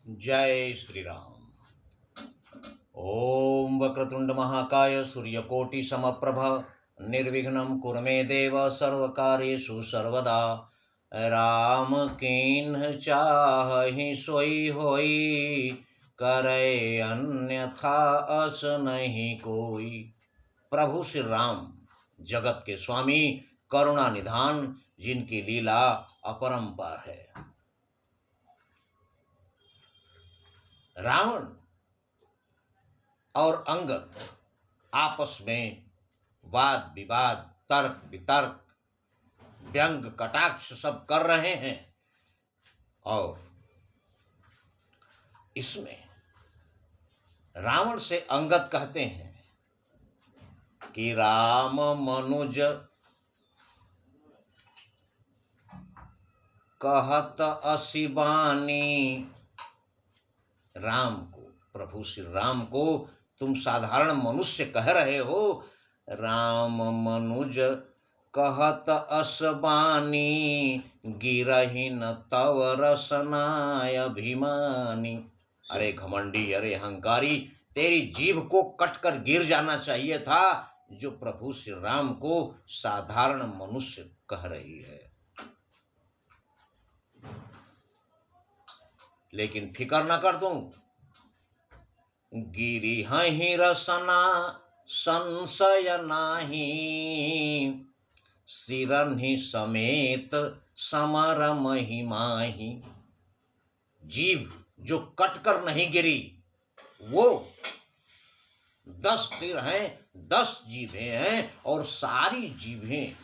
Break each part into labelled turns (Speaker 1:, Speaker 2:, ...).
Speaker 1: जय श्री राम। ओम वक्रतुंड महाकाय सूर्यकोटि समप्रभ निर्विघ्नं कुरु मे देव सर्वकार्येषु सर्वदा। राम कीन्ह चाहि सोई होई, करे अन्यथा अस नहीं कोई। प्रभु श्री राम जगत के स्वामी, करुणा निधान, जिनकी लीला अपरंपार है। रावण और अंगद आपस में वाद विवाद, तर्क वितर्क, व्यंग कटाक्ष सब कर रहे हैं। और इसमें रावण से अंगद कहते हैं कि राम मनुज कहत असी बानी। राम को, प्रभु श्री राम को तुम साधारण मनुष्य कह रहे हो। राम मनुज कहत अस बानी, गिरहि न तव रसनाय अभिमानी। अरे घमंडी, अरे अहंकारी, तेरी जीभ को कटकर गिर जाना चाहिए था, जो प्रभु श्री राम को साधारण मनुष्य कह रही है। लेकिन फिकर न कर दूं, गिरी हहीं रसना संशय नाही, सिरन्हि समेत समर महिमाही। जीभ जो कटकर नहीं गिरी, वो 10 सिर हैं, 10 जीभें हैं, और सारी जीभें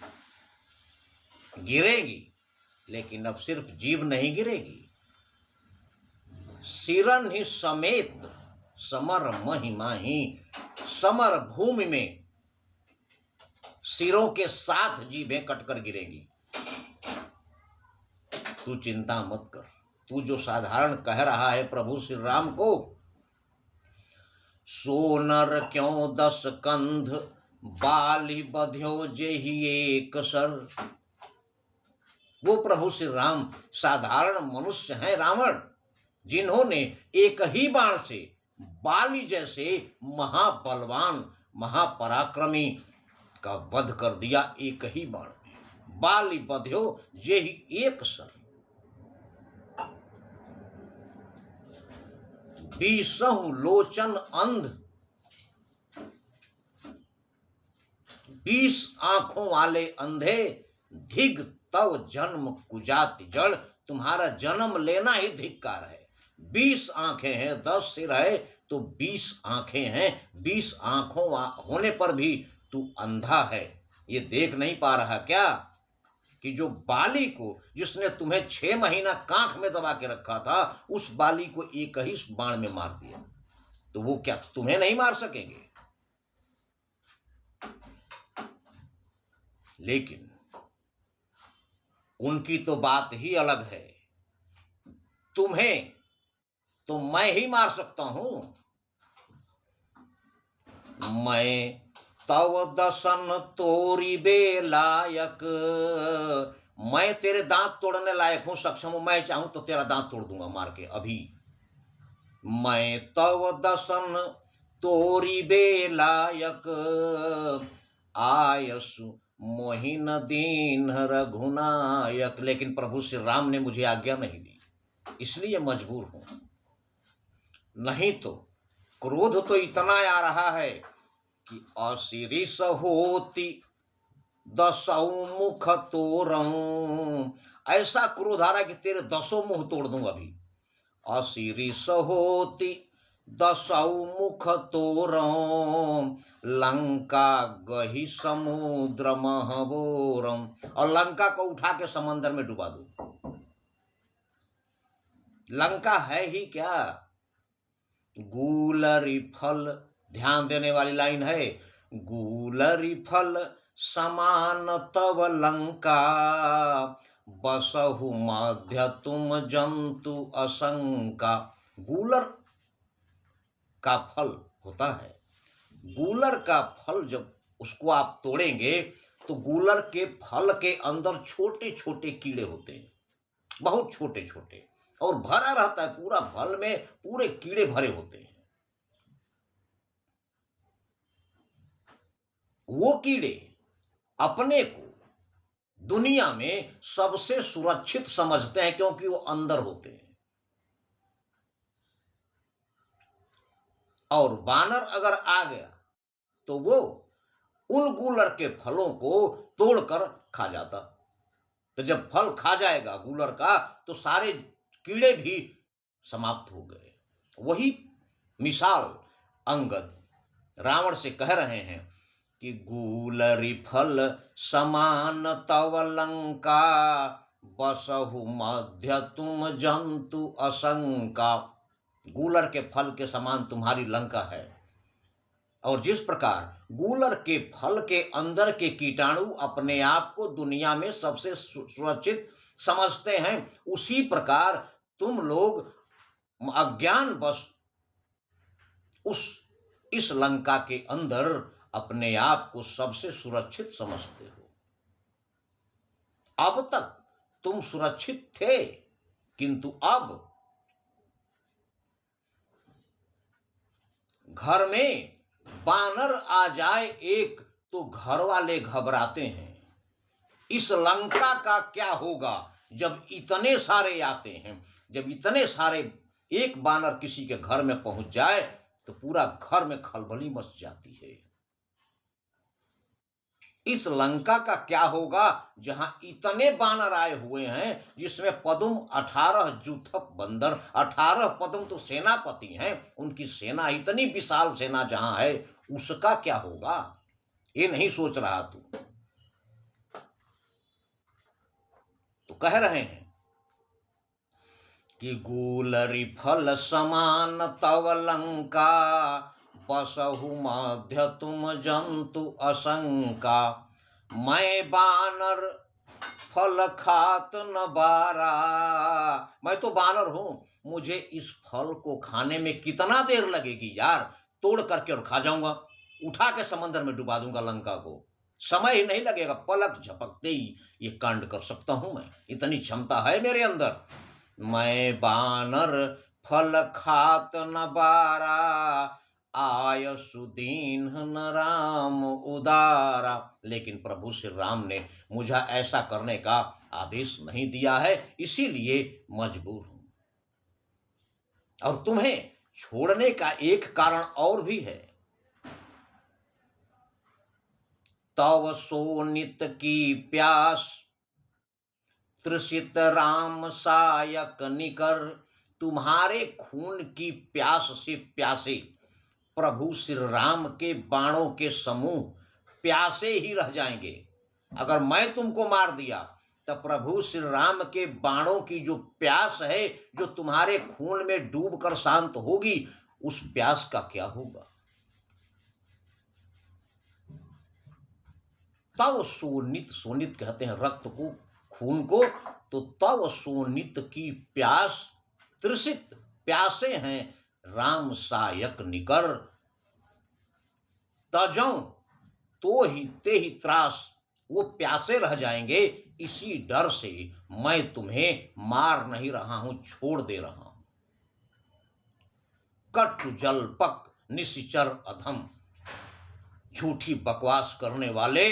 Speaker 1: गिरेगी, लेकिन अब सिर्फ जीभ नहीं गिरेगी। सिरन ही समेत समर महिमा ही, समर भूमि में सिरों के साथ जीभें कटकर गिरेगी। तू चिंता मत कर, तू जो साधारण कह रहा है प्रभु श्री राम को, सोनर क्यों 10 कंध, बाली बध्यो जेहि एक सर। वो प्रभु श्री राम साधारण मनुष्य हैं रावण, जिन्होंने एक ही बाण से बाली जैसे महाबलवान महापराक्रमी का वध कर दिया। एक ही बाण में बाली बध्यो जे ही एक सर। 20 लोचन अंध, 20 आंखों वाले अंधे, धिग तव जन्म कुजाति जड़। तुम्हारा जन्म लेना ही धिक्कार है। 20 आंखें हैं, 10 सिर है, तो 20 आंखें हैं। 20 आंखों होने पर भी तू अंधा है। ये देख नहीं पा रहा क्या कि जो बाली को, जिसने तुम्हें 6 महीना कांख में दबा के रखा था, उस बाली को एक ही बाण में मार दिया, तो वो क्या तुम्हें नहीं मार सकेंगे? लेकिन उनकी तो बात ही अलग है। तुम्हें तो मैं ही मार सकता हूं। मैं तव दसन तोरी बे लायक, मैं तेरे दांत तोड़ने लायक हूं, सक्षम हूं। मैं चाहूं तो तेरा दांत तोड़ दूंगा मार के अभी। मैं तव दसन तोरी बे लायक, आयसु मोहिन दीन रघुनायक। लेकिन प्रभु श्री राम ने मुझे आज्ञा नहीं दी, इसलिए मजबूर हूं। नहीं तो क्रोध तो इतना आ रहा है कि अशिरीष होती 10 मुख तोड़ूं। ऐसा क्रोध आ रहा है कि तेरे 10 मुंह तोड़ दूं अभी। अशिरीष होती 10 मुख तोड़ूं, लंका गही समुद्र महबोरम। और लंका को उठा के समंदर में डुबा दूं। लंका है ही क्या, गूलरी फल। ध्यान देने वाली लाइन है, गूलरी फल समान तव लंका, बसहु मध्य तुम जंतु असंका। गूलर का फल होता है, गूलर का फल जब उसको आप तोड़ेंगे तो गूलर के फल के अंदर छोटे छोटे कीड़े होते हैं, बहुत छोटे छोटे। और भरा रहता है, पूरा फल में पूरे कीड़े भरे होते हैं। वो कीड़े अपने को दुनिया में सबसे सुरक्षित समझते हैं क्योंकि वो अंदर होते हैं। और बानर अगर आ गया तो वो उन गूलर के फलों को तोड़कर खा जाता। तो जब फल खा जाएगा गूलर का तो सारे कीड़े भी समाप्त हो गए। वही मिसाल अंगद रावण से कह रहे हैं कि गूलरी फल समान तव लंका, बसहु मध्य तुम जंतु असंका। गूलर के फल के समान तुम्हारी लंका है, और जिस प्रकार गूलर के फल के अंदर के कीटाणु अपने आप को दुनिया में सबसे सुरक्षित समझते हैं, उसी प्रकार तुम लोग अज्ञानवश इस लंका के अंदर अपने आप को सबसे सुरक्षित समझते हो। अब तक तुम सुरक्षित थे, किंतु अब घर में बानर आ जाए एक तो घर वाले घबराते हैं। इस लंका का क्या होगा जब इतने सारे आते हैं। जब इतने सारे एक बानर किसी के घर में पहुंच जाए तो पूरा घर में खलबली मच जाती है। इस लंका का क्या होगा जहां इतने बानर आए हुए हैं, जिसमें पदुम 18 जूथप बंदर, 18 पदुम तो सेनापति हैं, उनकी सेना इतनी विशाल सेना जहां है, उसका क्या होगा, ये नहीं सोच रहा तू। तो कह रहे हैं कि गूलरी फल समान तव लंका, बसहु मध्य तुम जंतु असंका। मैं बानर फल खात न बारा, मैं तो बानर हूं, मुझे इस फल को खाने में कितना देर लगेगी यार, तोड़ करके और खा जाऊंगा, उठा के समंदर में डुबा दूंगा लंका को, समय ही नहीं लगेगा, पलक झपकते ही ये कांड कर सकता हूं मैं, इतनी क्षमता है मेरे अंदर। मैं बानर फल खात न बारा, आय सुदीन न राम उदारा। लेकिन प्रभु श्री राम ने मुझे ऐसा करने का आदेश नहीं दिया है, इसीलिए मजबूर हूं। और तुम्हें छोड़ने का एक कारण और भी है। तव सोनित की प्यास, तृषित राम सायक निकर। तुम्हारे खून की प्यास से प्यासे प्रभु श्री राम के बाणों के समूह प्यासे ही रह जाएंगे। अगर मैं तुमको मार दिया तो प्रभु श्री राम के बाणों की जो प्यास है, जो तुम्हारे खून में डूबकर शांत होगी, उस प्यास का क्या होगा। तव सोनित, सोनित कहते हैं रक्त को, खून को, तो तव सोनित की प्यास, तृषित प्यासे हैं राम सायक निकर। तजौ तो ही ते ही त्रास, वो प्यासे रह जाएंगे, इसी डर से मैं तुम्हें मार नहीं रहा हूं, छोड़ दे रहा हूं। कटु जलपक निशिचर अधम, झूठी बकवास करने वाले,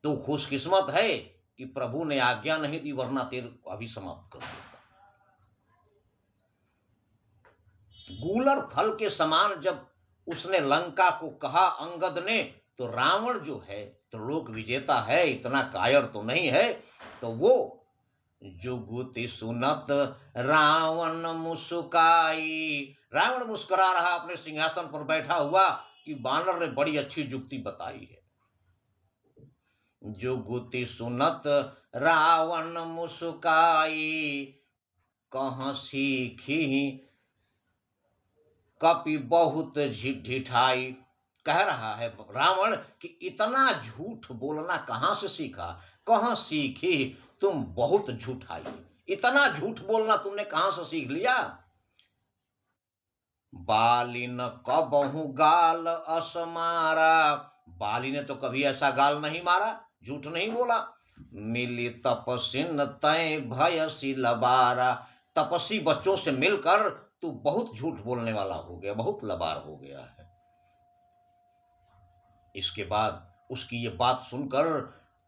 Speaker 1: तो खुशकिस्मत है कि प्रभु ने आज्ञा नहीं दी, वरना तेरे को अभी समाप्त कर देता। गूलर फल के समान जब उसने लंका को कहा अंगद ने, तो रावण जो है त्रिलोक विजेता है, इतना कायर तो नहीं है। तो वो जुगुति सुनत रावण मुस्काई, रावण मुस्कुरा रहा अपने सिंहासन पर बैठा हुआ कि बानर ने बड़ी अच्छी जुक्ति बताई है। जुगुति सुनत रावण मुस्काई, कहाँ सीखी कपि बहुत ढिठाई। कह रहा है रावण कि इतना झूठ बोलना कहां से सीखा, कहां सीखी, तुम बहुत झूठाई, इतना झूठ बोलना तुमने कहां से सीख लिया। बाली न कबहु गाल असमारा, बाली ने तो कभी ऐसा गाल नहीं मारा, झूठ नहीं बोला। मिली तपसिन तय भयसी लबारा। तपस्वी बच्चों से मिलकर तू बहुत झूठ बोलने वाला हो गया, बहुत लबार हो गया है। इसके बाद उसकी ये बात सुनकर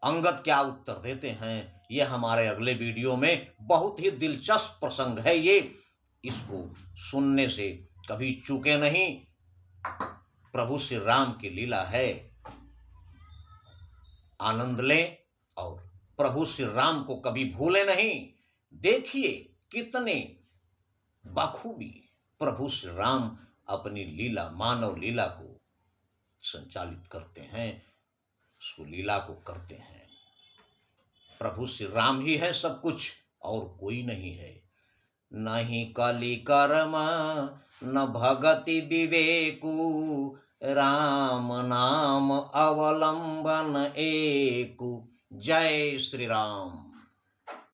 Speaker 1: अंगद क्या उत्तर देते हैं, ये हमारे अगले वीडियो में बहुत ही दिलचस्प प्रसंग है। ये इसको सुनने से कभी चूके नहीं। प्रभु श्री राम की लीला है, आनंद लें और प्रभु श्री राम को कभी भूले नहीं। देखिए कितने बखूबी प्रभु श्री राम अपनी लीला, मानव लीला को संचालित करते हैं, उसको लीला को करते हैं। प्रभु श्री राम ही है सब कुछ और कोई नहीं है। नहीं कली कर्म न भगति विवेकु, राम नाम अवलंबन एकु। जय श्री राम।